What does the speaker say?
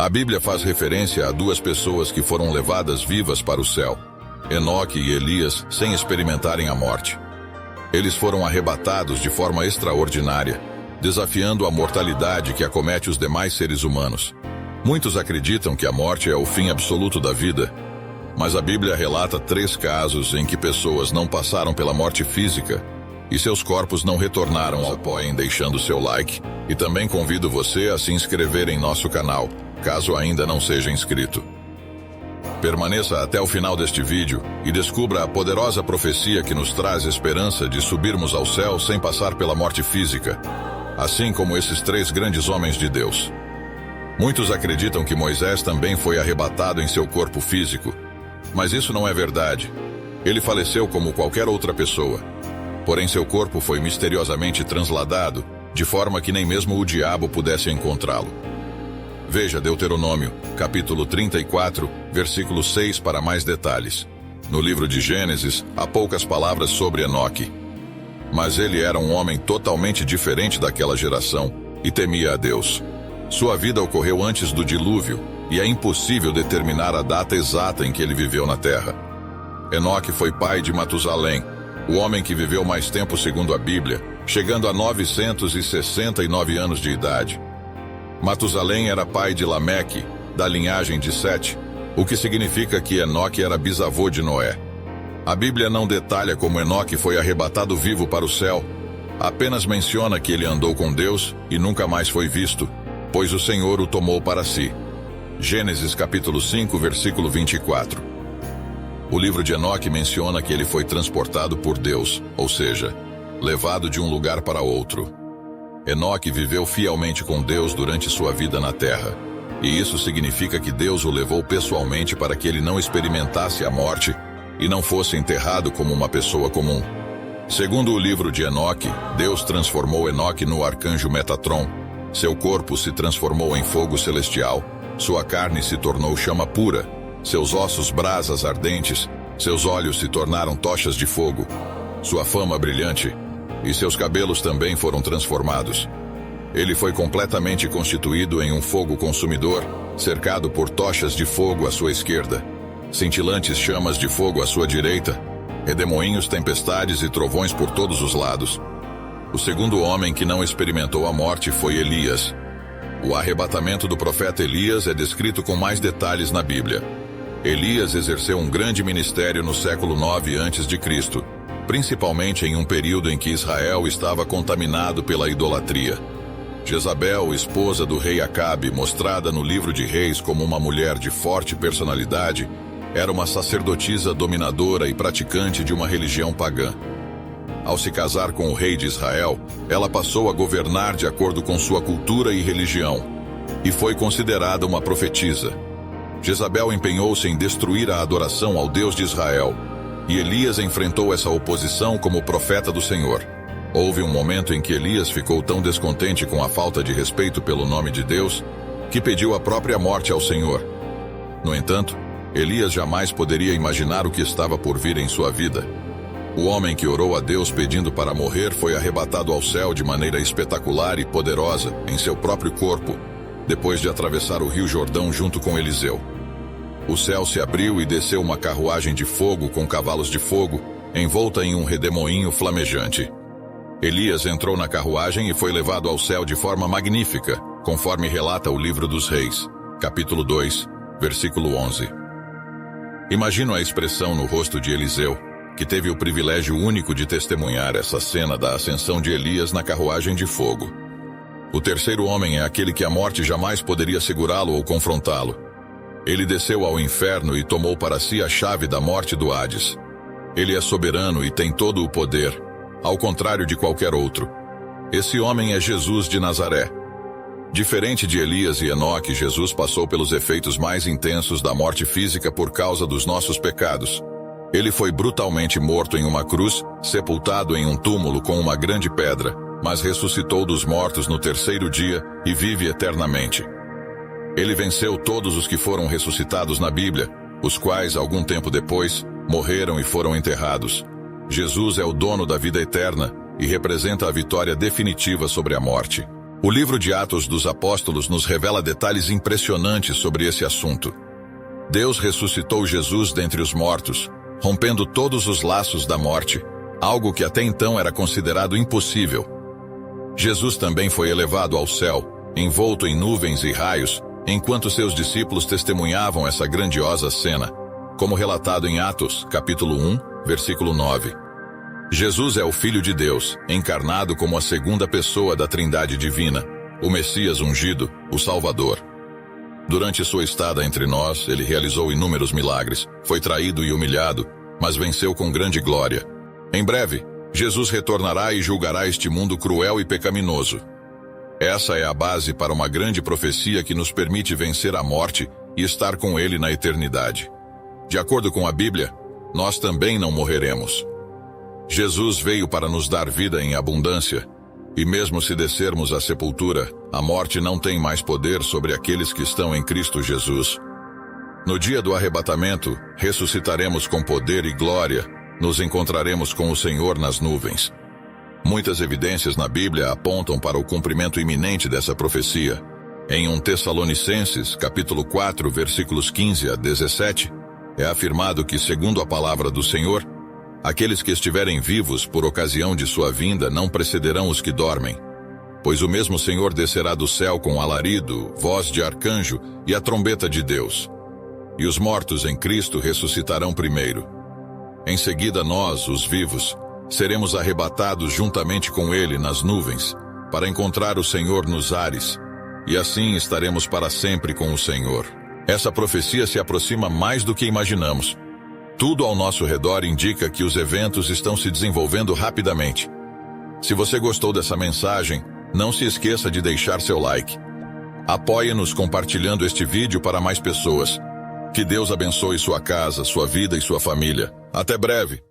A Bíblia faz referência a duas pessoas que foram levadas vivas para o céu: Enoque e Elias, sem experimentarem a morte. Eles foram arrebatados de forma extraordinária, desafiando a mortalidade que acomete os demais seres humanos. Muitos acreditam que a morte é o fim absoluto da vida, mas a Bíblia relata 3 casos em que pessoas não passaram pela morte física e seus corpos não retornaram. Apoiem deixando seu like e também convido você a se inscrever em nosso canal, caso ainda não seja inscrito. Permaneça até o final deste vídeo e descubra a poderosa profecia que nos traz esperança de subirmos ao céu sem passar pela morte física, assim como esses 3 grandes homens de Deus. Muitos acreditam que Moisés também foi arrebatado em seu corpo físico, mas isso não é verdade. Ele faleceu como qualquer outra pessoa, porém seu corpo foi misteriosamente transladado, de forma que nem mesmo o diabo pudesse encontrá-lo. Veja Deuteronômio, capítulo 34, versículo 6 para mais detalhes. No livro de Gênesis, há poucas palavras sobre Enoque. Mas ele era um homem totalmente diferente daquela geração e temia a Deus. Sua vida ocorreu antes do dilúvio e é impossível determinar a data exata em que ele viveu na terra. Enoque foi pai de Matusalém, o homem que viveu mais tempo segundo a Bíblia, chegando a 969 anos de idade. Matusalém era pai de Lameque, da linhagem de Sete, o que significa que Enoque era bisavô de Noé. A Bíblia não detalha como Enoque foi arrebatado vivo para o céu, apenas menciona que ele andou com Deus e nunca mais foi visto, pois o Senhor o tomou para si. Gênesis capítulo 5, versículo 24. O livro de Enoque menciona que ele foi transportado por Deus, ou seja, levado de um lugar para outro. Enoque viveu fielmente com Deus durante sua vida na terra, e isso significa que Deus o levou pessoalmente para que ele não experimentasse a morte e não fosse enterrado como uma pessoa comum. Segundo o livro de Enoque, Deus transformou Enoque no arcanjo Metatron. Seu corpo se transformou em fogo celestial, sua carne se tornou chama pura, seus ossos brasas ardentes, seus olhos se tornaram tochas de fogo, sua fama brilhante, e seus cabelos também foram transformados. Ele foi completamente constituído em um fogo consumidor, cercado por tochas de fogo à sua esquerda, cintilantes chamas de fogo à sua direita, redemoinhos, tempestades e trovões por todos os lados. O segundo homem que não experimentou a morte foi Elias. O arrebatamento do profeta Elias é descrito com mais detalhes na Bíblia. Elias exerceu um grande ministério no século 9 a.C., principalmente em um período em que Israel estava contaminado pela idolatria. Jezabel, esposa do rei Acabe, mostrada no livro de Reis como uma mulher de forte personalidade, era uma sacerdotisa dominadora e praticante de uma religião pagã. Ao se casar com o rei de Israel, ela passou a governar de acordo com sua cultura e religião, e foi considerada uma profetisa. Jezabel empenhou-se em destruir a adoração ao Deus de Israel, e Elias enfrentou essa oposição como profeta do Senhor. Houve um momento em que Elias ficou tão descontente com a falta de respeito pelo nome de Deus, que pediu a própria morte ao Senhor. No entanto, Elias jamais poderia imaginar o que estava por vir em sua vida. O homem que orou a Deus pedindo para morrer foi arrebatado ao céu de maneira espetacular e poderosa, em seu próprio corpo, depois de atravessar o rio Jordão junto com Eliseu. O céu se abriu e desceu uma carruagem de fogo com cavalos de fogo, envolta em um redemoinho flamejante. Elias entrou na carruagem e foi levado ao céu de forma magnífica, conforme relata o livro dos Reis, capítulo 2, versículo 11. Imagino a expressão no rosto de Eliseu, que teve o privilégio único de testemunhar essa cena da ascensão de Elias na carruagem de fogo. O terceiro homem é aquele que a morte jamais poderia segurá-lo ou confrontá-lo. Ele desceu ao inferno e tomou para si a chave da morte do Hades. Ele é soberano e tem todo o poder, ao contrário de qualquer outro. Esse homem é Jesus de Nazaré. Diferente de Elias e Enoque, Jesus passou pelos efeitos mais intensos da morte física por causa dos nossos pecados. Ele foi brutalmente morto em uma cruz, sepultado em um túmulo com uma grande pedra, mas ressuscitou dos mortos no terceiro dia e vive eternamente. Ele venceu todos os que foram ressuscitados na Bíblia, os quais, algum tempo depois, morreram e foram enterrados. Jesus é o dono da vida eterna e representa a vitória definitiva sobre a morte. O livro de Atos dos Apóstolos nos revela detalhes impressionantes sobre esse assunto. Deus ressuscitou Jesus dentre os mortos, rompendo todos os laços da morte, algo que até então era considerado impossível. Jesus também foi elevado ao céu, envolto em nuvens e raios, enquanto seus discípulos testemunhavam essa grandiosa cena, como relatado em Atos, capítulo 1, versículo 9. Jesus é o Filho de Deus, encarnado como a segunda pessoa da Trindade Divina, o Messias ungido, o Salvador. Durante sua estada entre nós, ele realizou inúmeros milagres, foi traído e humilhado, mas venceu com grande glória. Em breve, Jesus retornará e julgará este mundo cruel e pecaminoso. Essa é a base para uma grande profecia que nos permite vencer a morte e estar com ele na eternidade. De acordo com a Bíblia, nós também não morreremos. Jesus veio para nos dar vida em abundância, e mesmo se descermos à sepultura, a morte não tem mais poder sobre aqueles que estão em Cristo Jesus. No dia do arrebatamento, ressuscitaremos com poder e glória, nos encontraremos com o Senhor nas nuvens. Muitas evidências na Bíblia apontam para o cumprimento iminente dessa profecia. Em 1 Tessalonicenses, capítulo 4, versículos 15 a 17, é afirmado que, segundo a palavra do Senhor, aqueles que estiverem vivos por ocasião de sua vinda não precederão os que dormem, pois o mesmo Senhor descerá do céu com alarido, voz de arcanjo e a trombeta de Deus. E os mortos em Cristo ressuscitarão primeiro. Em seguida nós, os vivos, seremos arrebatados juntamente com ele nas nuvens, para encontrar o Senhor nos ares, e assim estaremos para sempre com o Senhor. Essa profecia se aproxima mais do que imaginamos. Tudo ao nosso redor indica que os eventos estão se desenvolvendo rapidamente. Se você gostou dessa mensagem, não se esqueça de deixar seu like. Apoie-nos compartilhando este vídeo para mais pessoas. Que Deus abençoe sua casa, sua vida e sua família. Até breve!